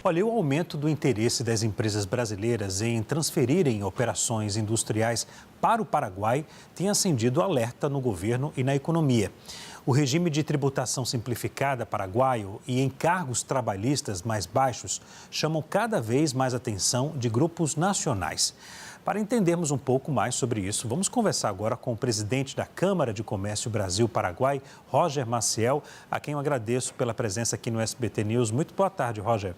Olha, o aumento do interesse das empresas brasileiras em transferirem operações industriais para o Paraguai tem acendido alerta no governo e na economia. O regime de tributação simplificada paraguaio e encargos trabalhistas mais baixos chamam cada vez mais atenção de grupos nacionais. Para entendermos um pouco mais sobre isso, vamos conversar agora com o presidente da Câmara de Comércio Brasil-Paraguai, Roger Maciel, a quem eu agradeço pela presença aqui no SBT News. Muito boa tarde, Roger.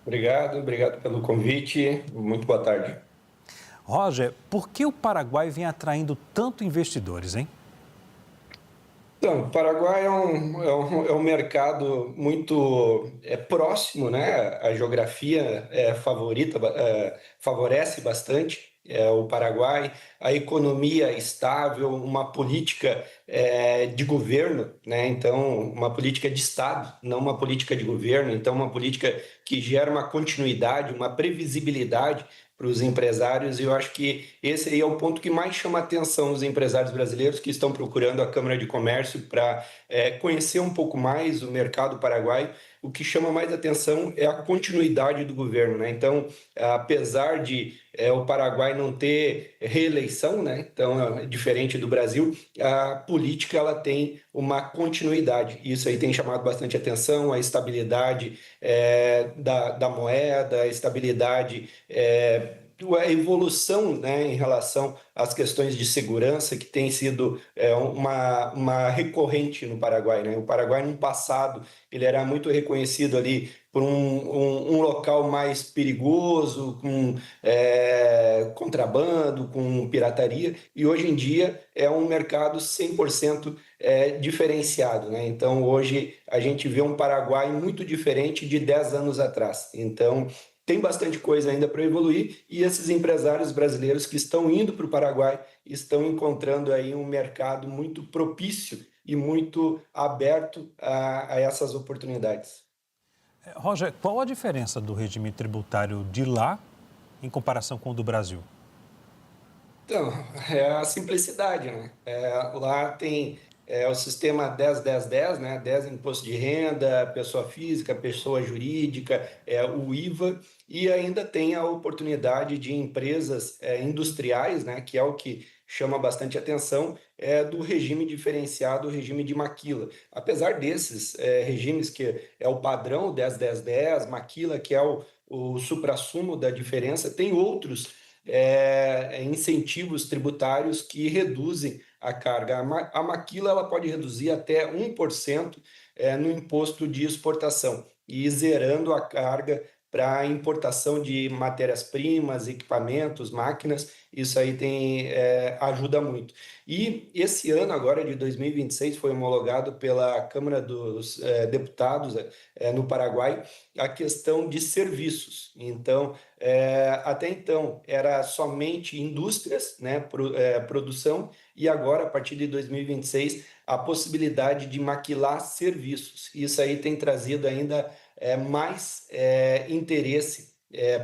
Obrigado pelo convite. Muito boa tarde. Roger, por que o Paraguai vem atraindo tanto investidores, hein? Então, o Paraguai é um mercado muito próximo, né? A geografia favorece bastante o Paraguai, a economia estável, uma política de governo, né? Então, uma política de Estado, não uma política de governo. Então, uma política que gera uma continuidade, uma previsibilidade para os empresários, e eu acho que esse aí é o ponto que mais chama a atenção dos empresários brasileiros que estão procurando a Câmara de Comércio para conhecer um pouco mais o mercado paraguaio. O que chama mais atenção é a continuidade do governo, né? Então, apesar de o Paraguai não ter reeleição, né? Então, diferente do Brasil, a política ela tem uma continuidade. Isso aí tem chamado bastante atenção, a estabilidade da moeda, a estabilidade, a evolução, né, em relação às questões de segurança, que tem sido uma recorrente no Paraguai, né? O Paraguai, no passado, ele era muito reconhecido ali por um local mais perigoso, com contrabando, com pirataria, e hoje em dia é um mercado 100% diferenciado, né? Então, hoje a gente vê um Paraguai muito diferente de 10 anos atrás. Então, tem bastante coisa ainda para evoluir, e esses empresários brasileiros que estão indo para o Paraguai estão encontrando aí um mercado muito propício e muito aberto a essas oportunidades. Roger, qual a diferença do regime tributário de lá em comparação com o do Brasil? Então, é a simplicidade, né? Lá tem o sistema 10-10-10, né? 10 imposto de renda, pessoa física, pessoa jurídica, o IVA, e ainda tem a oportunidade de empresas industriais, né? Que é o que chama bastante atenção, do regime diferenciado, o regime de maquila. Apesar desses regimes, que é o padrão 10-10-10, maquila, que é o suprassumo da diferença, tem outros incentivos tributários que reduzem a carga. A maquila ela pode reduzir até 1% no imposto de exportação, e zerando a carga para importação de matérias-primas, equipamentos, máquinas. Isso aí ajuda muito. E esse ano, agora de 2026, foi homologado pela Câmara dos Deputados no Paraguai a questão de serviços. Então, até então, era somente indústrias, né, produção, e agora, a partir de 2026, a possibilidade de maquilar serviços. Isso aí tem trazido ainda mais interesse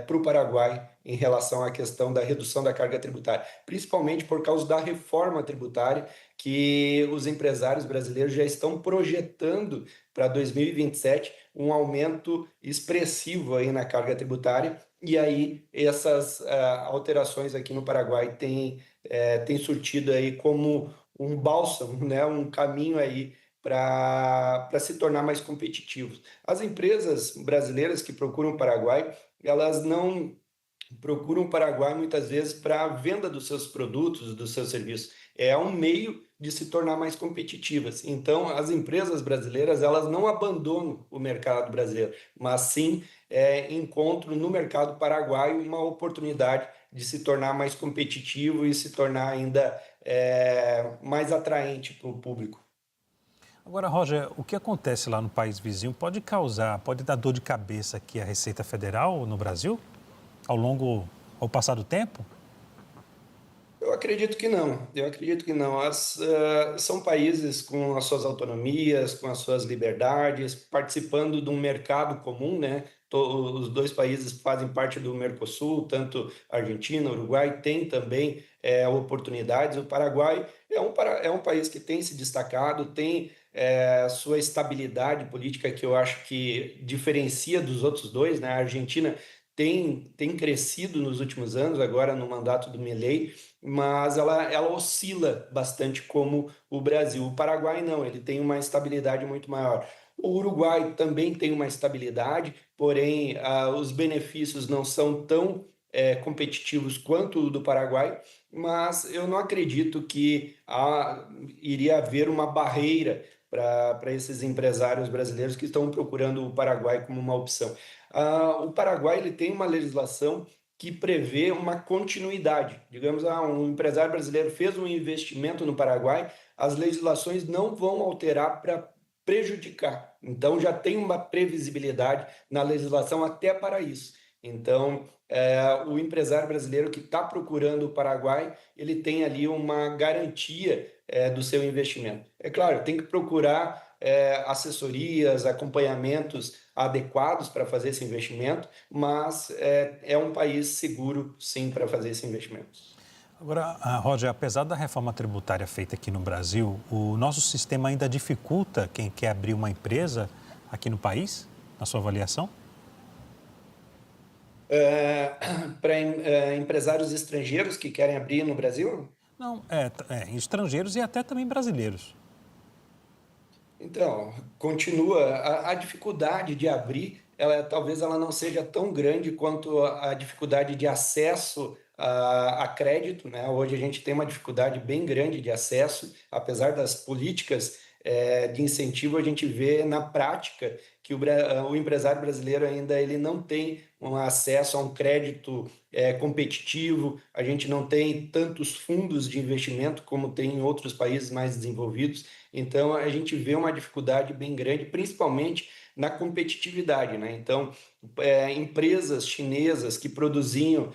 para o Paraguai em relação à questão da redução da carga tributária, principalmente por causa da reforma tributária que os empresários brasileiros já estão projetando para 2027, um aumento expressivo aí na carga tributária. E aí essas alterações aqui no Paraguai têm surtido aí como um bálsamo, né, um caminho aí para se tornar mais competitivos. As empresas brasileiras que procuram o Paraguai, elas não procuram o Paraguai muitas vezes para a venda dos seus produtos, dos seus serviços. É um meio de se tornar mais competitivas. Então, as empresas brasileiras, elas não abandonam o mercado brasileiro, mas sim encontram no mercado paraguaio uma oportunidade de se tornar mais competitivo e se tornar ainda mais atraente para o público. Agora, Roger, o que acontece lá no país vizinho pode dar dor de cabeça aqui à Receita Federal no Brasil, ao passar do tempo? Eu acredito que não. Eu acredito que não. São países com as suas autonomias, com as suas liberdades, participando de um mercado comum, né? Os dois países fazem parte do Mercosul, tanto Argentina, Uruguai, tem também oportunidades. O Paraguai é um país que tem se destacado, tem sua estabilidade política, que eu acho que diferencia dos outros dois, né? A Argentina tem crescido nos últimos anos, agora no mandato do Milei, mas ela oscila bastante como o Brasil. O Paraguai não, ele tem uma estabilidade muito maior. O Uruguai também tem uma estabilidade, porém os benefícios não são tão competitivos quanto o do Paraguai, mas eu não acredito que iria haver uma barreira para esses empresários brasileiros que estão procurando o Paraguai como uma opção. O Paraguai ele tem uma legislação que prevê uma continuidade. Digamos, um empresário brasileiro fez um investimento no Paraguai, as legislações não vão alterar para prejudicar. Então, já tem uma previsibilidade na legislação até para isso. Então, o empresário brasileiro que está procurando o Paraguai, ele tem ali uma garantia do seu investimento. É claro, tem que procurar assessorias, acompanhamentos adequados para fazer esse investimento, mas é um país seguro, sim, para fazer esse investimento. Agora, Roger, apesar da reforma tributária feita aqui no Brasil, o nosso sistema ainda dificulta quem quer abrir uma empresa aqui no país, na sua avaliação? Para empresários estrangeiros que querem abrir no Brasil? Não, estrangeiros e até também brasileiros. Então, continua a dificuldade de abrir, talvez ela não seja tão grande quanto a dificuldade de acesso a crédito, né? Hoje a gente tem uma dificuldade bem grande de acesso, apesar das políticas de incentivo, a gente vê na prática que o empresário brasileiro ainda ele não tem um acesso a um crédito competitivo, a gente não tem tantos fundos de investimento como tem em outros países mais desenvolvidos. Então, a gente vê uma dificuldade bem grande, principalmente na competitividade, né? Então, empresas chinesas que produziam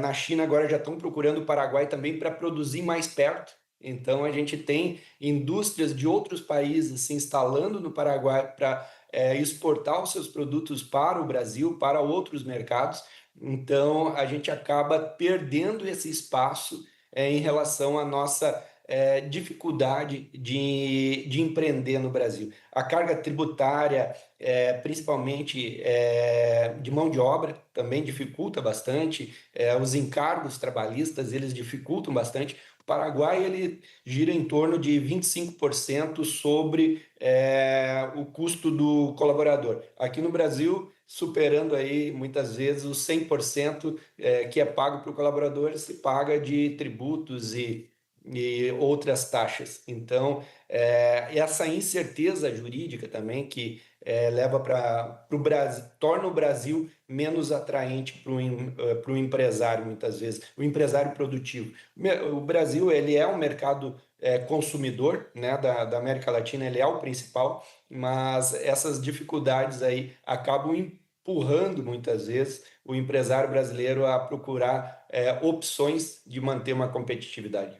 na China agora já estão procurando o Paraguai também para produzir mais perto. Então, a gente tem indústrias de outros países se instalando no Paraguai para exportar os seus produtos para o Brasil, para outros mercados. Então, a gente acaba perdendo esse espaço em relação à nossa dificuldade de empreender no Brasil. A carga tributária, principalmente de mão de obra, também dificulta bastante. Os encargos trabalhistas, eles dificultam bastante. O Paraguai, ele gira em torno de 25% sobre o custo do colaborador. Aqui no Brasil, superando aí muitas vezes os 100% que é pago para o colaborador, se paga de tributos e outras taxas. Então, essa incerteza jurídica também que leva para o Brasil, torna o Brasil menos atraente para o empresário, muitas vezes, o empresário produtivo. O Brasil ele é um mercado consumidor, né, da América Latina, ele é o principal, mas essas dificuldades aí acabam empurrando muitas vezes o empresário brasileiro a procurar opções de manter uma competitividade.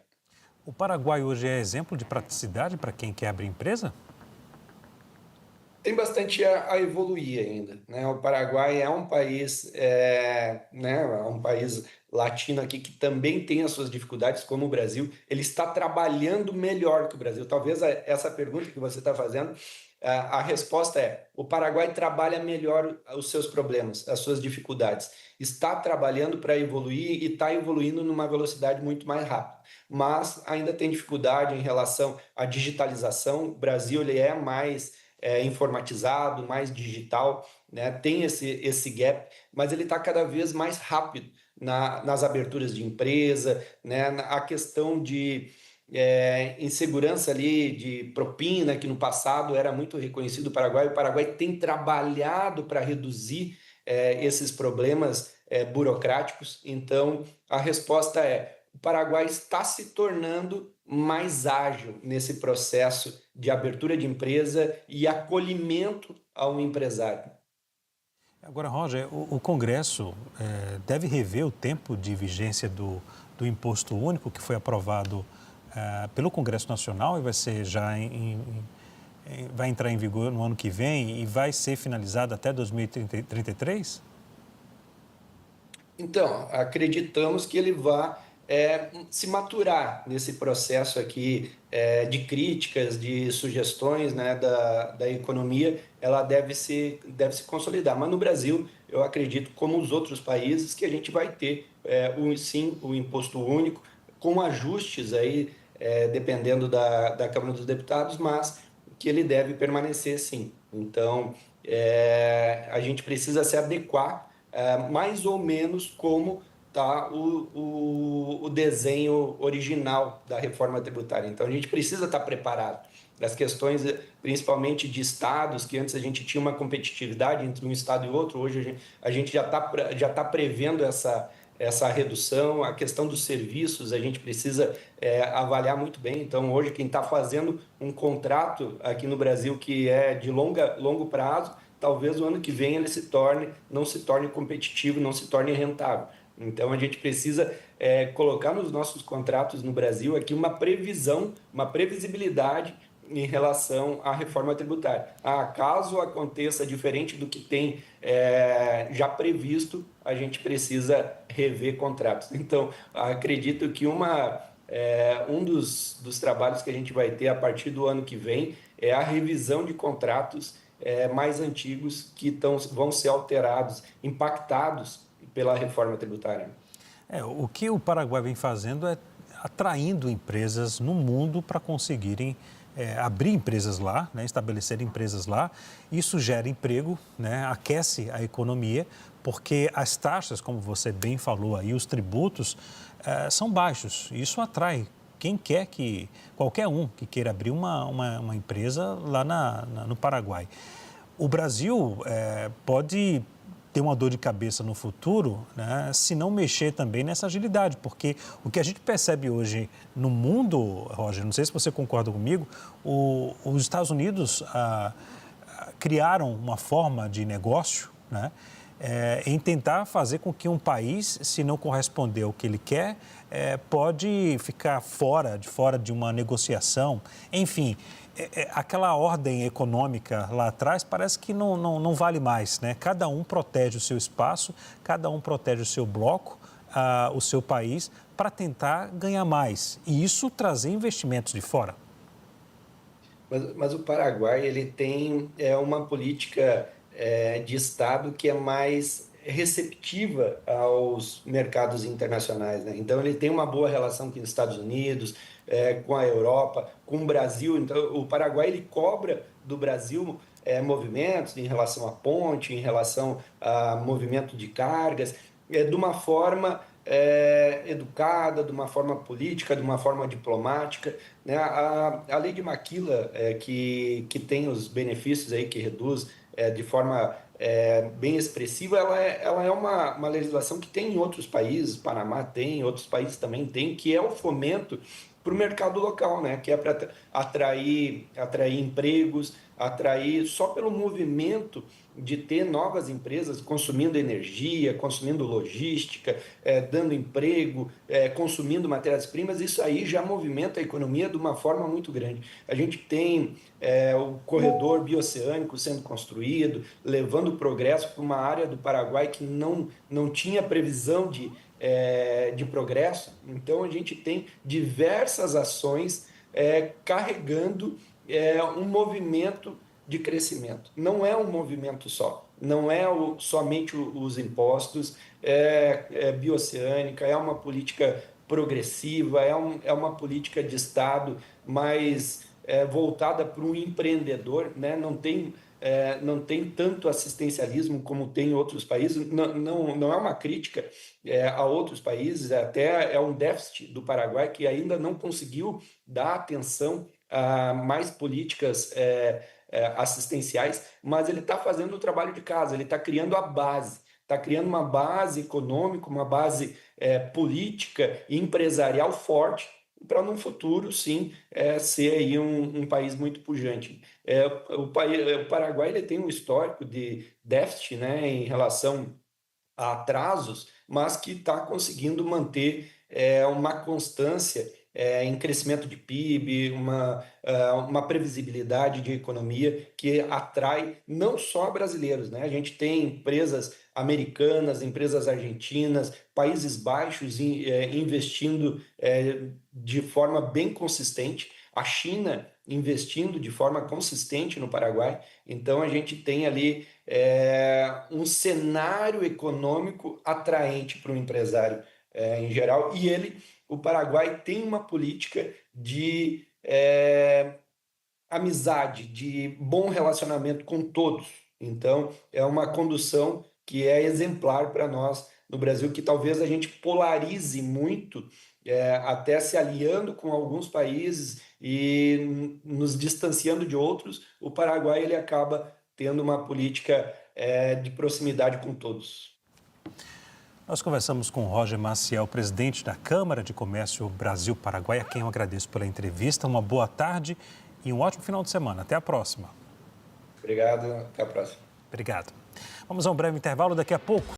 O Paraguai hoje é exemplo de praticidade para quem quer abrir empresa? Tem bastante a evoluir ainda, né? O Paraguai é um país, né, é um país latino aqui que também tem as suas dificuldades, como o Brasil. Ele está trabalhando melhor que o Brasil. Talvez essa pergunta que você está fazendo, a resposta é: o Paraguai trabalha melhor os seus problemas, as suas dificuldades. Está trabalhando para evoluir e está evoluindo numa velocidade muito mais rápida. Mas ainda tem dificuldade em relação à digitalização. O Brasil ele é mais informatizado, mais digital, né? Tem esse gap, mas ele está cada vez mais rápido nas aberturas de empresa, né? A questão de insegurança ali de propina, que no passado era muito reconhecido o Paraguai tem trabalhado para reduzir esses problemas burocráticos. Então, a resposta é: o Paraguai está se tornando mais ágil nesse processo de abertura de empresa e acolhimento ao empresário. Agora, Roger, o Congresso deve rever o tempo de vigência do imposto único que foi aprovado pelo Congresso Nacional e vai ser vai entrar em vigor no ano que vem e vai ser finalizado até 2033? Então, acreditamos que ele vai se maturar nesse processo aqui de críticas, de sugestões, né, da economia, ela deve se consolidar. Mas no Brasil, eu acredito, como os outros países, que a gente vai ter sim o imposto único, com ajustes aí, dependendo da Câmara dos Deputados, mas que ele deve permanecer sim. Então, a gente precisa se adequar mais ou menos como tá o desenho original da reforma tributária. Então, a gente precisa estar preparado. Das questões, principalmente de estados, que antes a gente tinha uma competitividade entre um estado e outro, hoje a gente já tá prevendo essa redução. A questão dos serviços, a gente precisa avaliar muito bem. Então, hoje, quem está fazendo um contrato aqui no Brasil que é de longo prazo, talvez o ano que vem ele não se torne competitivo, não se torne rentável. Então, a gente precisa colocar nos nossos contratos no Brasil aqui uma previsão, uma previsibilidade em relação à reforma tributária. Caso aconteça diferente do que tem já previsto, a gente precisa rever contratos. Então, acredito que um dos trabalhos que a gente vai ter a partir do ano que vem é a revisão de contratos mais antigos que vão ser alterados, impactados pela reforma tributária. O que o Paraguai vem fazendo é atraindo empresas no mundo para conseguirem abrir empresas lá, né, estabelecer empresas lá. Isso gera emprego, né, aquece a economia, porque as taxas, como você bem falou aí, os tributos são baixos. Isso atrai qualquer um que queira abrir uma empresa lá no Paraguai. O Brasil pode ter uma dor de cabeça no futuro, né, se não mexer também nessa agilidade, porque o que a gente percebe hoje no mundo, Roger, não sei se você concorda comigo, os Estados Unidos criaram uma forma de negócio, né, em tentar fazer com que um país, se não corresponder ao que ele quer, pode ficar fora de uma negociação. Enfim, aquela ordem econômica lá atrás parece que não vale mais, né? Cada um protege o seu espaço, cada um protege o seu bloco, o seu país, para tentar ganhar mais. E isso trazer investimentos de fora. Mas o Paraguai ele tem uma política de Estado que é mais receptiva aos mercados internacionais, né? Então ele tem uma boa relação com os Estados Unidos, com a Europa, com o Brasil. Então o Paraguai ele cobra do Brasil movimentos em relação à ponte, em relação a movimento de cargas, de uma forma educada, de uma forma política, de uma forma diplomática, né? A lei de Maquila, que tem os benefícios aí, que reduz de forma bem expressiva, ela é uma legislação que tem em outros países, Panamá tem, outros países também tem, que é o fomento para o mercado local, né? Que é para atrair empregos, atrair só pelo movimento de ter novas empresas consumindo energia, consumindo logística, dando emprego, consumindo matérias-primas. Isso aí já movimenta a economia de uma forma muito grande. A gente tem o corredor bioceânico sendo construído, levando progresso para uma área do Paraguai que não tinha previsão de progresso. Então, a gente tem diversas ações carregando um movimento de crescimento. Não é um movimento só, não é somente os impostos, bioceânica, é uma política progressiva, é uma política de Estado mais voltada para um empreendedor, né? Não tem tanto assistencialismo como tem em outros países. Não é uma crítica a outros países, até é um déficit do Paraguai que ainda não conseguiu dar atenção a mais políticas assistenciais, mas ele está fazendo o trabalho de casa, ele está criando a base, está criando uma base econômica, uma base política e empresarial forte para no futuro, sim, ser aí um país muito pujante. O Paraguai ele tem um histórico de déficit, né, em relação a atrasos, mas que está conseguindo manter uma constância em crescimento de PIB, uma previsibilidade de economia que atrai não só brasileiros, né? A gente tem empresas americanas, empresas argentinas, Países Baixos investindo de forma bem consistente, a China investindo de forma consistente no Paraguai. Então, a gente tem ali um cenário econômico atraente para o empresário em geral, e o Paraguai tem uma política de amizade, de bom relacionamento com todos. Então, é uma condução que é exemplar para nós no Brasil, que talvez a gente polarize muito, até se aliando com alguns países e nos distanciando de outros. O Paraguai ele acaba tendo uma política de proximidade com todos. Nós conversamos com Roger Maciel, presidente da Câmara de Comércio Brasil-Paraguai, a quem eu agradeço pela entrevista. Uma boa tarde e um ótimo final de semana. Até a próxima. Obrigado, até a próxima. Obrigado. Vamos a um breve intervalo daqui a pouco.